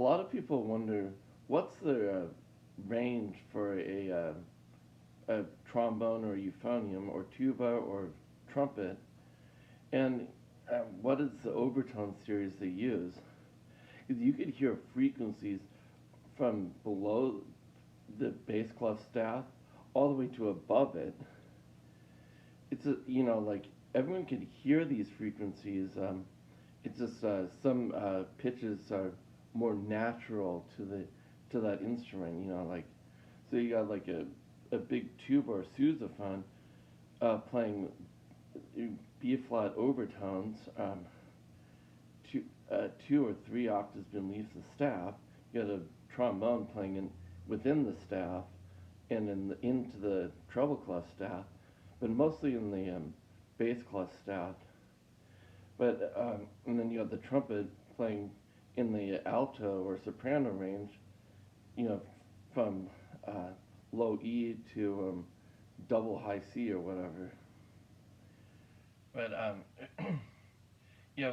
lot of people wonder what's the range for a trombone or euphonium or tuba or trumpet, and what is the overtone series they use? Because you could hear frequencies from below the bass clef staff all the way to above it. It's a, like everyone can hear these frequencies. It's just some pitches are more natural to that instrument. Like so you got like a big tuba or sousaphone playing B flat overtones, two or three octaves beneath the staff. You got a trombone playing within the staff and into the treble clef staff, but mostly in the bass clef staff. But and then you have the trumpet playing in the alto or soprano range, you know, from low E to double high C or whatever. But yeah,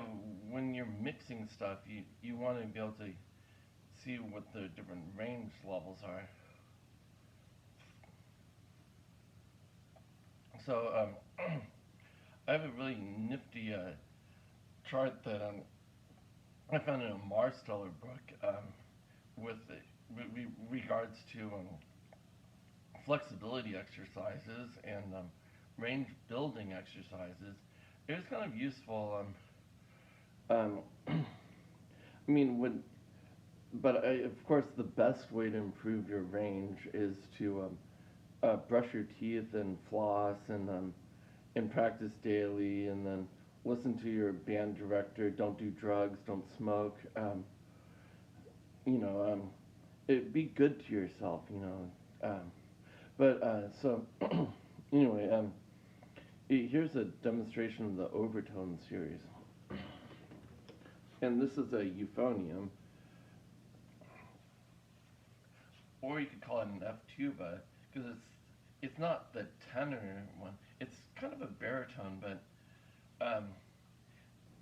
when you're mixing stuff, you want to be able to see what the different range levels are. So I have a really nifty chart that I found in a Marsteller book with regards to flexibility exercises and range building exercises. It was kind of useful. I mean, but of course, the best way to improve your range is to brush your teeth and floss and practice daily, and then listen to your band director. Don't do drugs. Don't smoke. You know, it be good to yourself. So anyway, here's a demonstration of the Overtone series, and this is a euphonium, or you could call it an F tuba, because it's not the tenor one. It's kind of a baritone, but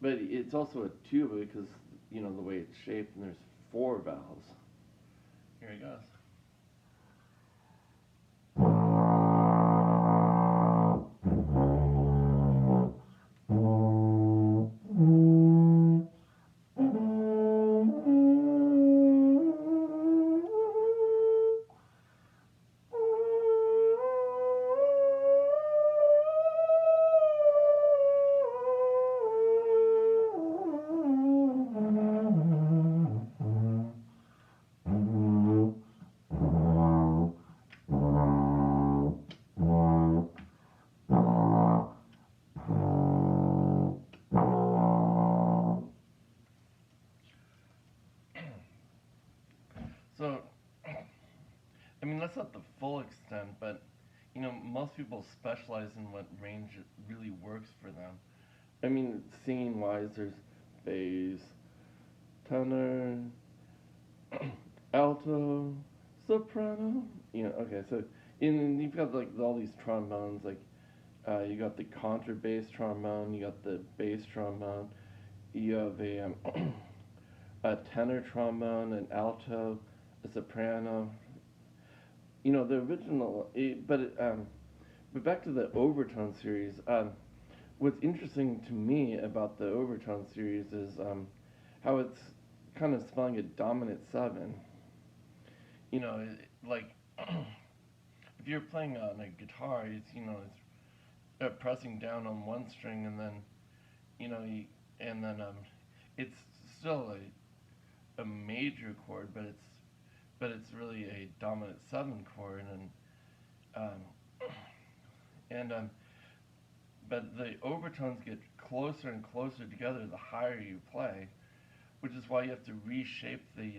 it's also a tuba because the way it's shaped, and there's four valves. Here he goes. So, I mean, that's not the full extent, but most people specialize in what range really works for them. I mean, singing wise, there's bass, tenor, alto, soprano. Okay, so you've got like all these trombones, like you got the contrabass trombone, you got the bass trombone, you have a tenor trombone, an alto, a soprano. The original, but back to the Overtone series. What's interesting to me about the Overtone series is how it's kind of spelling a dominant seven. Like if you're playing on a guitar, it's pressing down on one string, and then you know, you, and then it's still a major chord, but it's really a dominant seven chord, um, and but the overtones get closer and closer together the higher you play, which is why you have to reshape the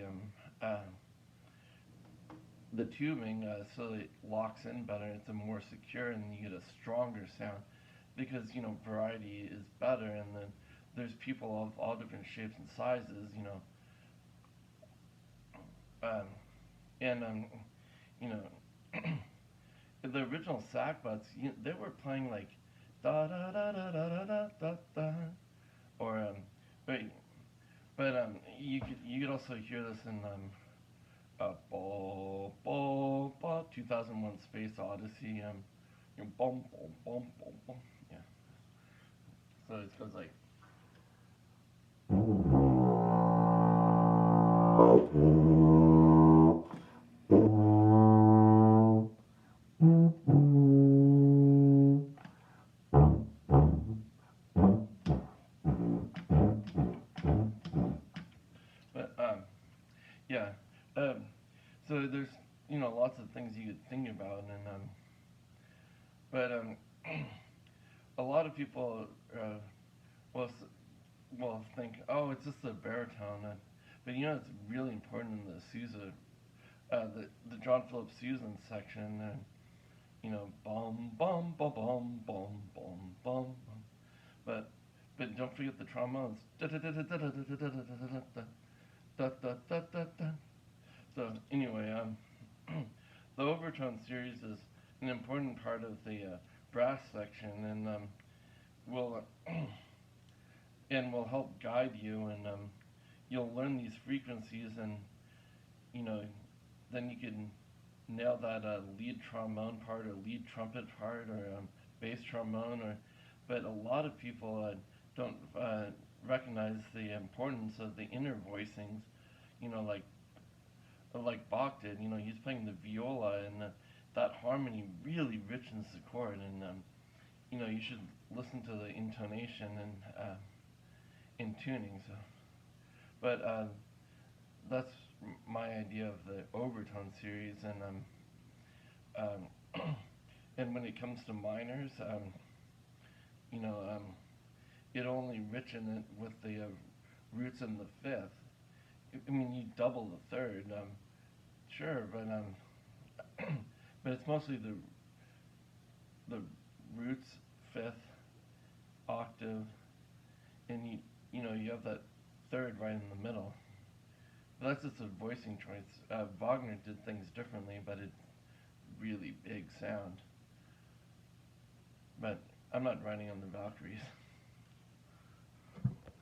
tubing so that it locks in better. It's a more secure, and you get a stronger sound because variety is better, and then there's people of all different shapes and sizes, um, and you know, the original sackbuts, they were playing like da da da da da da da da, or but you could also hear this in Bo Bo Bo 2001 Space Odyssey. Boom boom boom boom boom. Yeah. So it goes like. But yeah. Um, so there's lots of things you could think about, and but a lot of people will will think, oh, it's just a baritone, but it's really important in the Sousa, the John Philip Sousa section, bum bum bum bum bum bum bum, but don't forget the trombones. So anyway, the Overtone series is an important part of the brass section, and will and will help guide you, and you'll learn these frequencies, and you know then you can nail that lead trombone part or lead trumpet part or bass trombone, or but a lot of people don't recognize the importance of the inner voicings, like Bach did. He's playing the viola, and that harmony really richens the chord, and you should listen to the intonation and in tuning. So, but that's my idea of the Overtone series, and and when it comes to minors, you know, it only richen it with the roots in the fifth. I mean, you double the third, sure, but it's mostly the roots, fifth, octave, and you have that third right in the middle. But that's just a voicing choice. Wagner did things differently, but it's really big sound. But I'm not writing on the Valkyries.